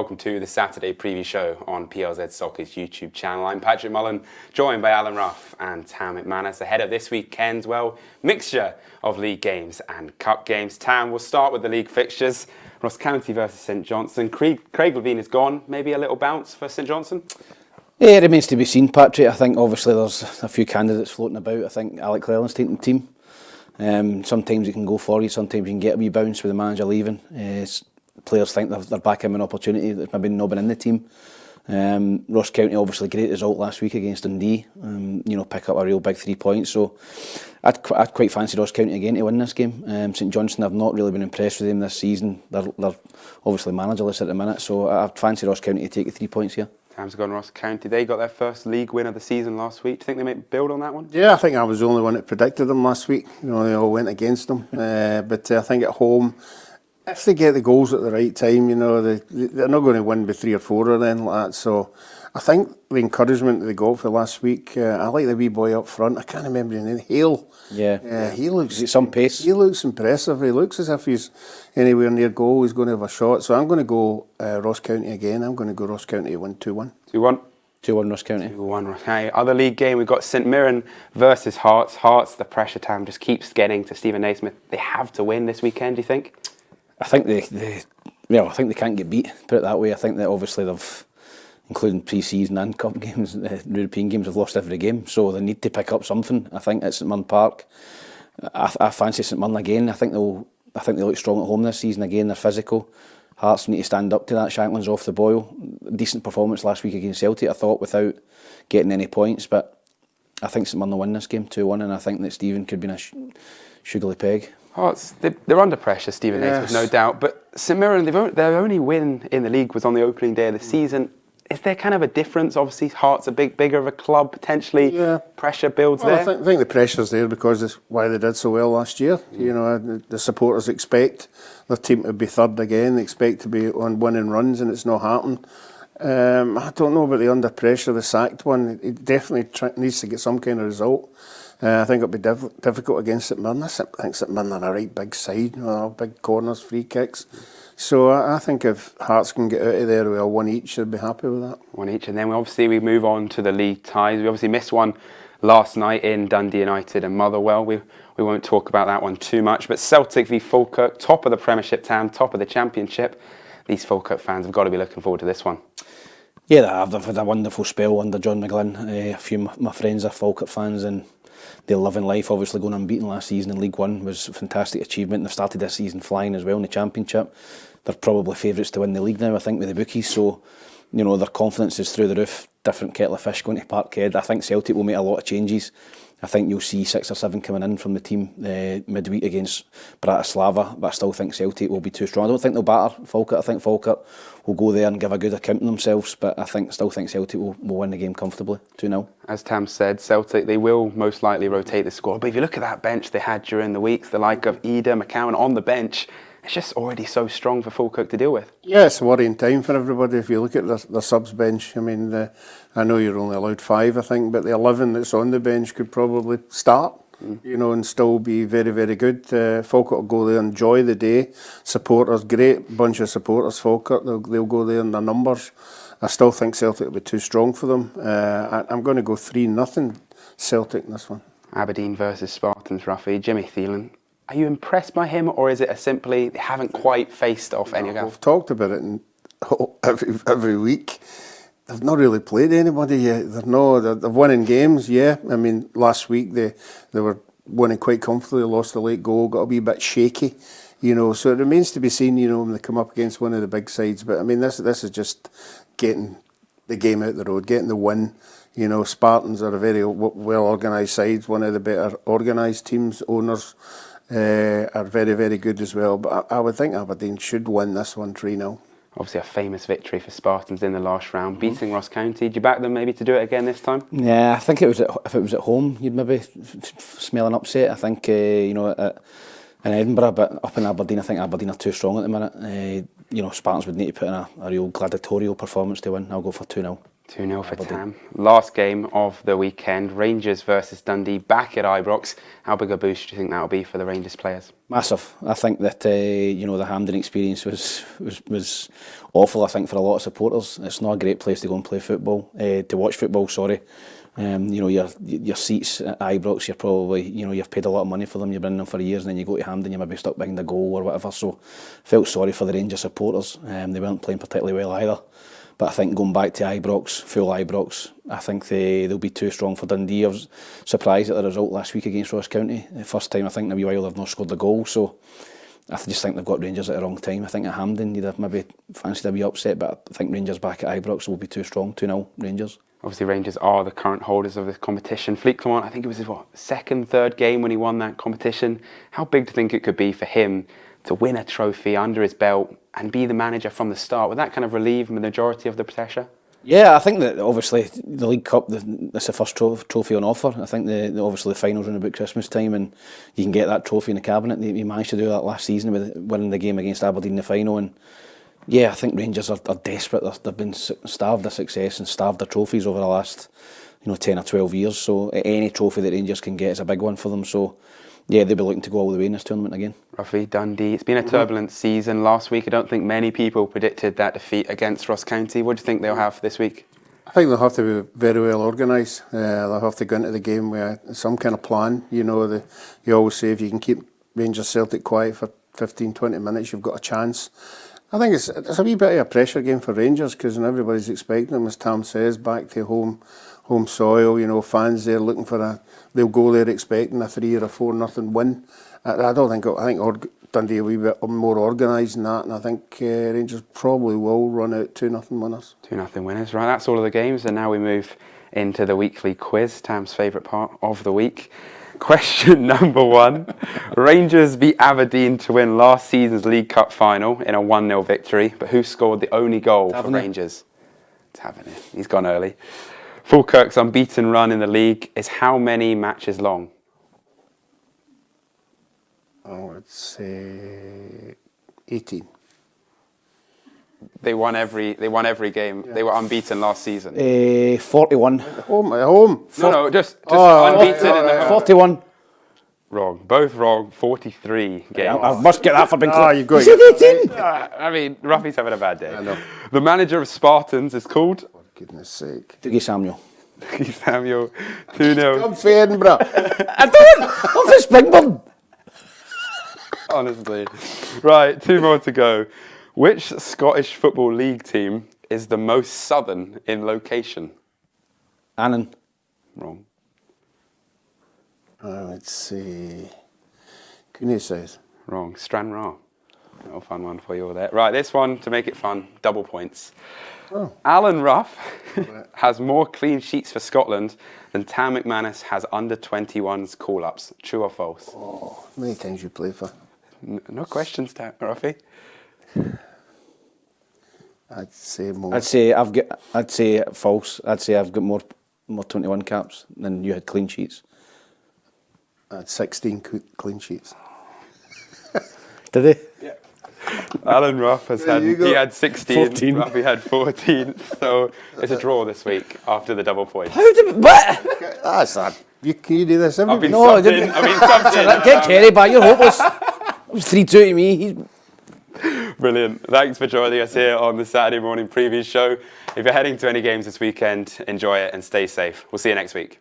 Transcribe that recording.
welcome to the Saturday preview show on PLZ Soccer's YouTube channel. I'm Patrick Mullen, joined by Alan Ruff and Tam McManus, ahead of this weekend's, mixture of league games and cup games. Tam, we'll start with the league fixtures. Ross County versus St Johnstone. Craig Levein is gone. Maybe a little bounce for St Johnstone? Yeah, it remains to be seen, Patrick. I think obviously there's a few candidates floating about. I think Alec Cleland's taking the team. Sometimes he can go for you, sometimes you can get a wee bounce with the manager leaving. Players think they're back in an opportunity that's maybe not been in the team. Ross County, obviously, great result last week against Dundee. Pick up a real big 3 points. So I'd quite fancy Ross County again to win this game. St Johnstone, I've not really been impressed with them this season. They're obviously managerless at the minute, so I'd fancy Ross County to take the 3 points here. Tam's gone Ross County. They got their first league win of the season last week. Do you think they might build on that one? Yeah, I think I was the only one that predicted them last week. They all went against them. But I think at home, if they get the goals at the right time, they're not going to win by 3 or 4 or anything like that. So I think the encouragement that they got for last week, I like the wee boy up front. I can't remember his name. Hale. Yeah. He looks... some pace. He looks impressive. He looks as if he's anywhere near goal. He's going to have a shot. So I'm going to go Ross County again. I'm going to go Ross County to win 2-1. 2-1. 2-1 Ross County. 2-1 Ross County. Other league game, we've got St Mirren versus Hearts. Hearts, the pressure Tam just keeps getting to Stephen Naismith. They have to win this weekend, do you think? I think I think they can't get beat, put it that way. I think that obviously they've, including pre-season and cup games, European games, have lost every game, so they need to pick up something. I think at St Mirren Park, I fancy St Mirren again. I think they look strong at home this season again. They're physical. Hearts need to stand up to that. Shankland's off the boil. Decent performance last week against Celtic, I thought, without getting any points, but I think St Mirren will win this game 2-1, and I think that Stephen could be in a sugarly peg. Hearts, they're under pressure, Stephen Naismith, no doubt. But St Mirren, their only win in the league was on the opening day of the season. Is there kind of a difference? Obviously, Hearts are bigger of a club, potentially. Yeah. Pressure builds there. I think the pressure's there because it's why they did so well last year. The supporters expect their team to be third again. They expect to be on winning runs, and it's not happened. I don't know about the under pressure, the sacked one. It definitely needs to get some kind of result. I think it'll be difficult against St Mirren. I think St Mirren are a right big side, big corners, free kicks. So I think if Hearts can get out of there with a 1 each, I'd be happy with that. 1 each, and then we move on to the league ties. We obviously missed one last night in Dundee United and Motherwell. We won't talk about that one too much, but Celtic v Falkirk, top of the Premiership, top of the Championship. These Falkirk fans have got to be looking forward to this one. Yeah, they've had a wonderful spell under John McGlynn. A few of my friends are Falkirk fans, and they're loving life. Obviously, going unbeaten last season in League One was a fantastic achievement. They've started this season flying as well in the Championship. They're probably favourites to win the league now, I think, with the bookies. So, their confidence is through the roof. Different kettle of fish going to Parkhead. I think Celtic will make a lot of changes. I think you'll see 6 or 7 coming in from the team midweek against Bratislava, but I still think Celtic will be too strong. I don't think they'll batter Falkirk. I think Falkirk will go there and give a good account of themselves, but I still think Celtic will win the game comfortably, 2-0. As Tam said, Celtic, they will most likely rotate the squad, but if you look at that bench they had during the weeks, the like of Ida, McCowan on the bench, it's just already so strong for Falkirk to deal with. Yeah, it's a worrying time for everybody if you look at the subs bench. I mean, I know you're only allowed 5, I think, but the 11 that's on the bench could probably start, and still be very, very good. Falkirk will go there, enjoy the day. Supporters, great bunch of supporters, Falkirk. They'll go there in their numbers. I still think Celtic will be too strong for them. I'm going to go 3-0 Celtic in this one. Aberdeen versus Spartans, Ruffy. Jimmy Thielen. Are you impressed by him, or is it simply they haven't quite faced off any of them? We've talked about it every week. They've not really played anybody yet. They're winning games, yeah. I mean, last week they were winning quite comfortably, lost a late goal, got a wee bit shaky, so it remains to be seen, when they come up against one of the big sides. But I mean, this is just getting the game out the road, getting the win. Spartans are a very well organised side, one of the better organised teams, owners. Are very, very good as well. But I would think Aberdeen should win this one 3-0. Obviously a famous victory for Spartans in the last round, beating Ross County. Do you back them maybe to do it again this time? Yeah, I think if it was at home, you'd maybe smell an upset. I think, in Edinburgh, but up in Aberdeen, I think Aberdeen are too strong at the minute. Spartans would need to put in a real gladiatorial performance to win. I'll go for 2-0. 2-0 for Tam. Last game of the weekend, Rangers versus Dundee back at Ibrox. How big a boost do you think that will be for the Rangers players? Massive. I think that the Hampden experience was awful. I think for a lot of supporters, it's not a great place to go and play football. To watch football, sorry. Your seats at Ibrox, you're probably you've paid a lot of money for them. You've been in them for years, and then you go to Hampden, you might be stuck behind a goal or whatever. So, felt sorry for the Rangers supporters. They weren't playing particularly well either. But I think going back to Ibrox, full Ibrox, I think they'll be too strong for Dundee. I was surprised at the result last week against Ross County. The first time I think in a wee while they've not scored a goal, so I just think they've got Rangers at the wrong time. I think at Hampden you'd have maybe fancied a wee upset, but I think Rangers back at Ibrox will be too strong. 2-0 Rangers. Obviously Rangers are the current holders of the competition. Fleet Clement, I think it was his second, third game when he won that competition. How big do you think it could be for him to win a trophy under his belt and be the manager from the start? Would that kind of relieve the majority of the pressure? Yeah, I think that obviously the League Cup, that's the first trophy on offer. I think obviously the finals are in about Christmas time, and you can get that trophy in the cabinet. He managed to do that last season with winning the game against Aberdeen in the final. And yeah, I think Rangers are desperate. They've been starved of success and starved of trophies over the last 10 or 12 years. So any trophy that Rangers can get is a big one for them. So yeah, they'll be looking to go all the way in this tournament again. Ruffy, Dundee, it's been a turbulent season. Last week, I don't think many people predicted that defeat against Ross County. What do you think they'll have this week? I think they'll have to be very well organised. They'll have to go into the game with some kind of plan. You always say if you can keep Rangers Celtic quiet for 15, 20 minutes, you've got a chance. I think it's a wee bit of a pressure game for Rangers because everybody's expecting them, as Tam says, back to home soil. Fans there looking for they'll go there expecting a 3 or a 4-0 win. I think Dundee will be a bit more organised than that, and I think Rangers probably will run out 2-0 winners. 2-0 winners, right? That's all of the games, and now we move into the weekly quiz, Tam's favourite part of the week. Question number 1. Rangers beat Aberdeen to win last season's League Cup final in a 1-0 victory, but who scored the only goal for Rangers? Tavernier. He's gone early. Falkirk's unbeaten run in the league is how many matches long? I would say 18. They won every game. Yeah. They were unbeaten last season. 41. At home. No, just unbeaten in the home. 41. Wrong. Both wrong. 43 games. I must get that for being clear. You got it. 18. Ruffy's having a bad day. I know. The manager of Spartans is called? For goodness sake. Dougie Samuel. Dougie Samuel. 2-0. I'm fading, bro. I don't. I'm for Springburn. Honestly. Right, 2 more to go. Which Scottish Football League team is the most southern in location? Annan. Wrong. I would say Cooney-South. Wrong. Stranraer. Little fun one for you all there. Right, this one, to make it fun, double points. Oh. Alan Rough has more clean sheets for Scotland than Tam McManus has under-21s call-ups. True or false? Oh, how many times you play for? No questions, Ruffy. I'd say more. I'd say false. I'd say I've got more 21 caps than you had clean sheets. I had 16 clean sheets. Did they? Yeah. Alan Ruff he had 16, 14. Ruffy had 14, so it's a draw this week after the double point. How did what? That's sad. Can you do this every week? No, I didn't. Get Kerry back, you're hopeless. It was 3-2 to me. Brilliant. Thanks for joining us here on the Saturday morning preview show. If you're heading to any games this weekend, enjoy it and stay safe. We'll see you next week.